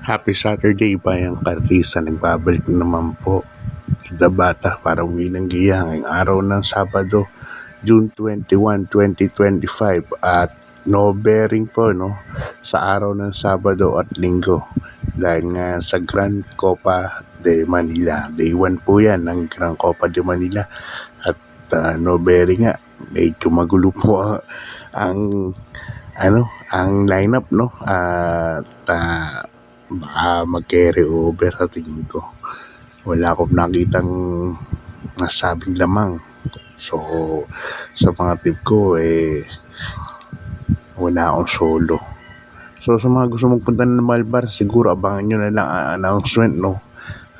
Happy Saturday, Bayang Karisa. Nagbabalik naman po The Bata para uwi ng giya ngayong araw ng Sabado, June 21, 2025 at no bearing po sa araw ng Sabado at Linggo dahil nga sa Grand Copa de Manila. Day 1 po yan ng Grand Copa de Manila at no bearing nga. Medyo magulo po ang lineup at baka mag-carry over sa tingin ko. Wala akong nakitang nasabing lamang. So, sa mga tip ko, wala akong solo. So, sa mga gusto magpunta ng Malbar, siguro abangan nyo na lang ang announcement,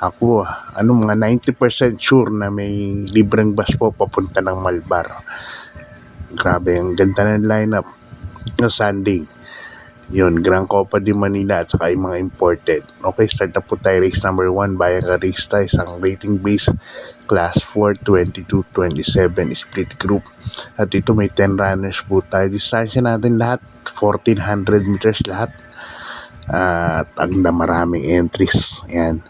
Ako, mga 90% sure na may libreng bus po papunta ng Malbar. Grabe, ang ganda ng lineup na Sunday. Yun, Grand Copa de Manila at saka yung mga imported. Okay, start na po tayo. Race number 1, Bayang Karista, isang rating base, class 4, 22-27, split group. At ito may 10 runners po tayo. Distansya natin lahat, 1,400 meters lahat. At ang maraming entries. Yan.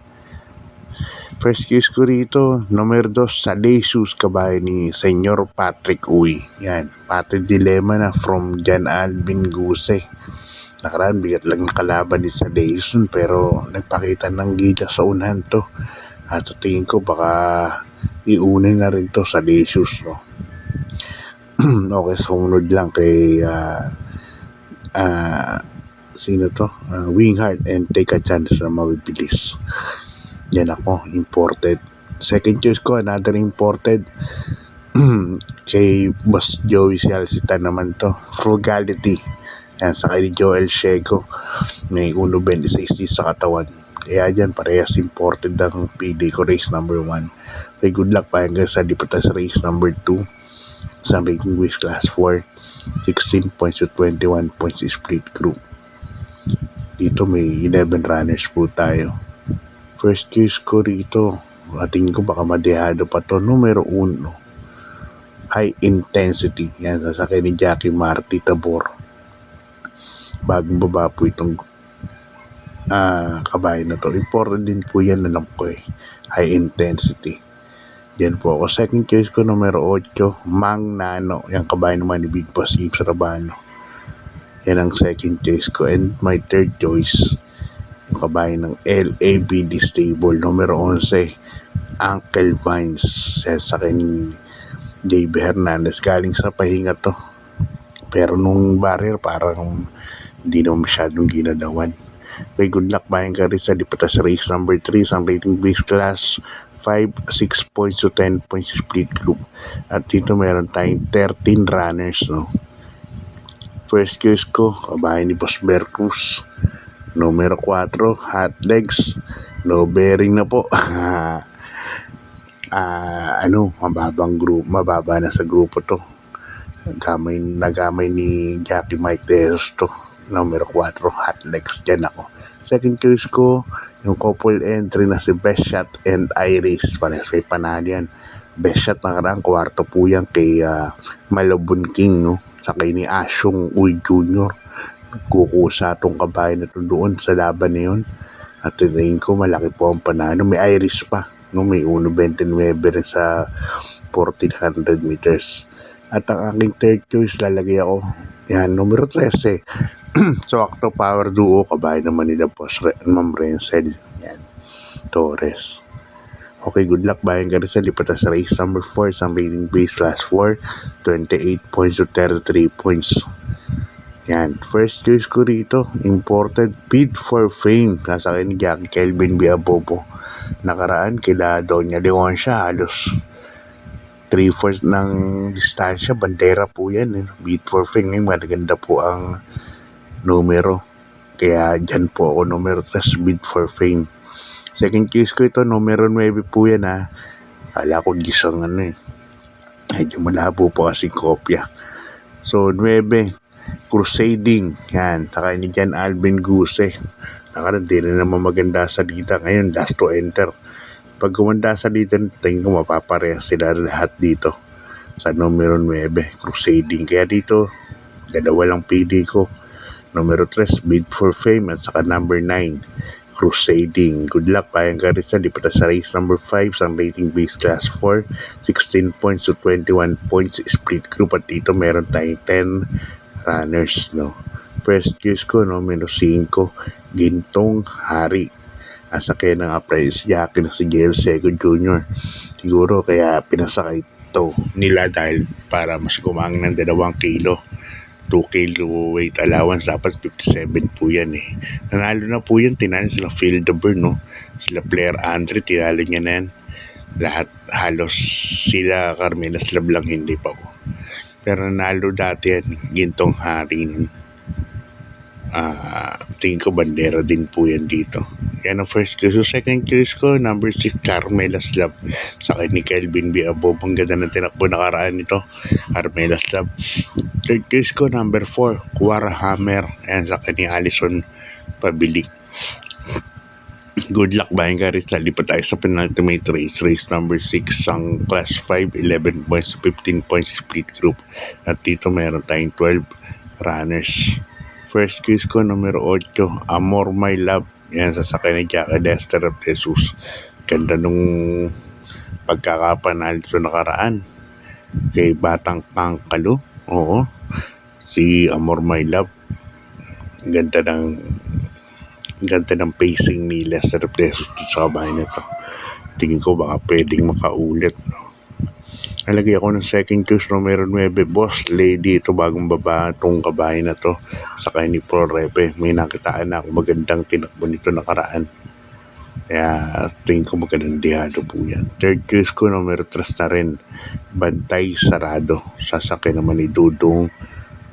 First case ko rito, numero 2, Salesius, kabahay ni Senyor Patrick Uy. Yan, Pate Dilemma na from Jan Alvin Guse. Nakaraan, bigat lang nakalaban din sa Dayson pero nagpakita ng gila sa unahan to. At sa tingin ko baka iunin na rin to sa Dayson, Okay, sumunod lang kay sino to? Winghart and Take a Chance na mabibilis. Yan ako, imported. Second choice ko, another imported. Kay Boss Joey Cialcita naman to. Frugality. Yan, sa kay Joel Shego. May 1.26 sa katawan. Kaya dyan, parehas imported ang PD ko, race number 1. Okay, good luck pa hanggang sa lipat sa race number 2. Sa rating base class 4. 16 points to 21 points split group. Dito may 11 runners po tayo. First case ko rito, ating ko baka madehado pa to, numero 1. High intensity. Yan, sasakay ni Jackie Marty Tabor. Bagong baba po itong kabahay na to. Important din po yan, alam ko High intensity. Yan po ako. Second choice ko, numero 8, Mang Nano. Yan, kabahay naman ni Big Boss Eve Sarabano. Yan ang second choice ko. And my third choice, yung kabahay ng LABD Stable, numero 11, Uncle Vines. Yan, sa akin JB Hernandez. Galing sa pahinga to. Pero nung barrier, parang hindi naman masyadong ginadawan. Okay, good luck Bayang Karisa. Lipat sa race number 3, sa rating base class 5, 6 points to 10 points split group. At dito meron tayong 13 runners, First case ko, kabahay ni Boss Bear Cruz. Numero 4, Hot Legs. No bearing na po. Mababa na sa grupo to. Nagamay ni Jackie Mike Teos to. Numero 4, Hot Legs. Dyan ako. Second choice ko, yung couple entry na si Best Shot and Iris. Parehas may panalo yan. Best Shot nakaraan, kwarto po yan kay Malabon King, Sakay ni Asyong Uy Jr. Kukusa itong kabahay na ito doon sa laban na yun. At tinayin ko, malaki po ang panalo. May Iris pa. May 1.29 rin sa 1,400 meters. At ang aking third choice, lalagay ako. Yan, numero 13. So, Octo Power Duo, kabahay naman nila Boss Ma'am Renzel. Yan, Torres. Okay, good luck Bayang Karisa. Lipat sa race number 4, sa rating base class 4, 28 points to 33 points. Yan, first choice ko rito, imported Bid for Fame. Nasa akin ni Jackie Kelvin Biabobo. Nakaraan, kila Doña Leoncia, halos 3/4 ng distansya, bandera po yan. Bid for Fame, maganda po ang numero. Kaya dyan po ako, numero 3, Bid for Fame. Second case ko ito, numero 9 po yan, Kala ko gisang medyo malabo po kasi kopya. So, 9, Crusading. Yan, takay ni Jan Alvin Guse. Nakaraan, di na naman maganda sa dita. Ngayon, last to enter. Pag gumanda sa dito, tingin ko mapapareha sila lahat dito. Sa numero 9, Crusading. Kaya dito, dalawa lang PD ko. Numero 3, Bid for Fame. At saka number 9, Crusading. Good luck, Bayang Garissa. Lipat sa race number 5, sa rating base class 4, 16 points to 21 points split group. At dito meron tayong 10 runners, no. First case ko, numero 5, Gintong Hari. Asa kayo ng appraise yaki na si Gail Seco Jr. Siguro kaya pinasakay ito nila dahil para mas kumang ng 2 kilo. 2 kilo weight allowance, dapat 57 po yan eh. Nanalo na po yan, tinalo sila Phil de Burn, no? Sila Player Andre, tinalo niya na yan. Lahat, halos sila Carmela Slab lang hindi pa po. Pero nanalo dati yan, Gintong Hari nun. Tingin ko bandera din po yan dito. Yan ang first case. So second case ko, number 6, Carmela Slab. Sa akin ni Kelvin B. Abob. Ang ganda ng tinakbo nakaraan nito, Carmela Slab. Third case ko, number 4, Warhammer. Ayan, sa akin ni Allison Pabilik. Good luck, Bayang Garissa. Lipat tayo sa penultimate race. Race number 6, ang class 5, 11 points to 15 points split group. At dito meron tayong 12 runners. First case ko, numero 8, Amor My Love. Yan, sasakay ni Jackie Dester of Jesus. Ganda nung pagkakapanal sa nakaraan kay Batang Pangkalo. Oo, si Amor My Love. Ganda ng pacing ni Lester of Jesus sa kabahay na to. Tingin ko baka pwedeng makaulit, no? Nalagay ako ng second case, numero 9, Boss Lady. Ito bagong baba itong kabahay na to. Sakay ni Pro Repe. May nakitaan na ako magandang tinakbo nito nakaraan. Kaya tingin ko magandang dihado po yan. Third case ko, numero 3 na rin, Bantay Sarado. Sasakay naman ni Dudong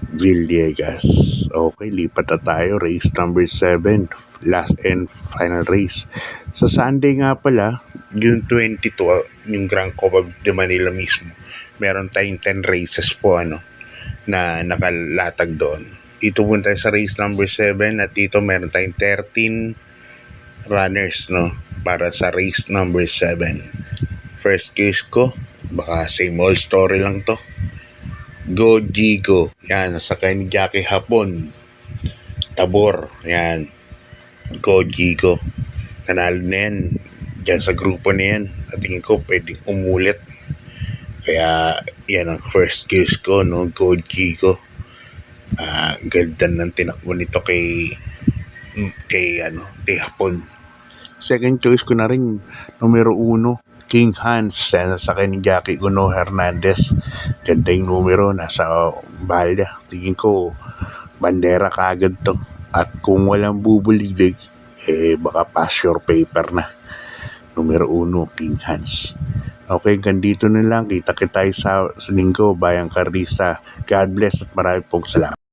Villegas. Okay, lipat na tayo. Race number 7, last and final race. Sa Sunday nga pala, June 22, yung Grand Copa de Manila mismo, meron tayong 10 races po na nakalatag doon. Dito punta sa race number 7 at dito meron tayong 13 runners, no, para sa race number 7. First case ko, baka same old story lang to, Go Gigo. Yan, nasakay ni Jackie Hapon Tabor. Yan, Go Gigo. Nanalo na yan dyan sa grupo na yan. At tingin ko pwedeng umulit. Kaya yan ang first case ko, no, Go Gigo. Ganda ng tinakbo nito kay Hapon. Second choice ko na rin, numero 1, King Hans. Nasakay ni Jackie Uno Hernandez. Ganda yung numero, nasa balya. Tingin ko bandera kagad to. At kung walang bubulig, baka pass your paper na. Numero 1, King Hans. Okay, dito na lang. Kita sa linggo, Bayang Garissa. God bless at marami pong salamat.